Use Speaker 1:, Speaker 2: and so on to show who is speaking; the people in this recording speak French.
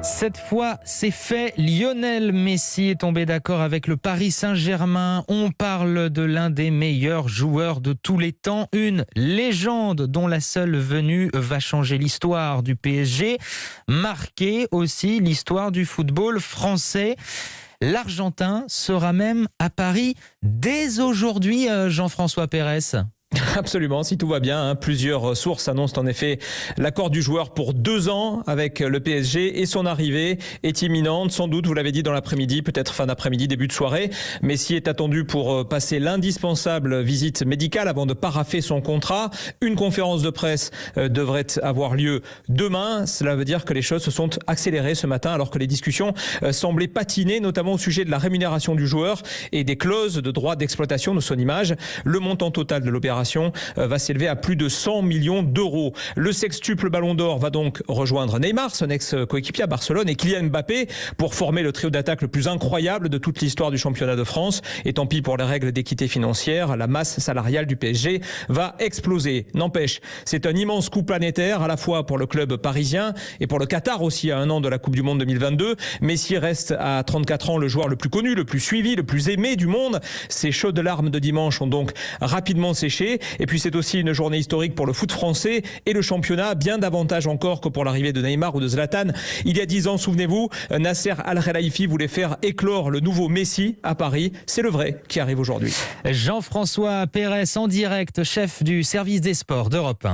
Speaker 1: Cette fois, c'est fait. Lionel Messi est tombé d'accord avec le Paris Saint-Germain. On parle de l'un des meilleurs joueurs de tous les temps, une légende dont la seule venue va changer l'histoire du PSG, marquer aussi l'histoire du football français. L'Argentin sera même à Paris dès aujourd'hui, Jean-François Pérez.
Speaker 2: Absolument, si tout va bien. Plusieurs sources annoncent en effet l'accord du joueur pour 2 ans avec le PSG et son arrivée est imminente. Sans doute, vous l'avez dit, dans l'après-midi, peut-être fin d'après-midi, début de soirée. Messi est attendu pour passer l'indispensable visite médicale avant de paraffer son contrat. Une conférence de presse devrait avoir lieu demain. Cela veut dire que les choses se sont accélérées ce matin alors que les discussions semblaient patiner, notamment au sujet de la rémunération du joueur et des clauses de droit d'exploitation de son image. Le montant total de l'opération va s'élever à plus de 100 millions d'euros. Le sextuple Ballon d'Or va donc rejoindre Neymar, son ex-coéquipier à Barcelone, et Kylian Mbappé pour former le trio d'attaque le plus incroyable de toute l'histoire du championnat de France. Et tant pis pour les règles d'équité financière, la masse salariale du PSG va exploser. N'empêche, c'est un immense coup planétaire à la fois pour le club parisien et pour le Qatar aussi à 1 an de la Coupe du Monde 2022. Messi reste à 34 ans le joueur le plus connu, le plus suivi, le plus aimé du monde. Ces chaudes larmes de dimanche ont donc rapidement séché. Et puis c'est aussi une journée historique pour le foot français et le championnat, bien davantage encore que pour l'arrivée de Neymar ou de Zlatan. Il y a 10 ans, souvenez-vous, Nasser Al-Khelaifi voulait faire éclore le nouveau Messi à Paris. C'est le vrai qui arrive aujourd'hui.
Speaker 1: Jean-François Pérez en direct, chef du service des sports d'Europe 1.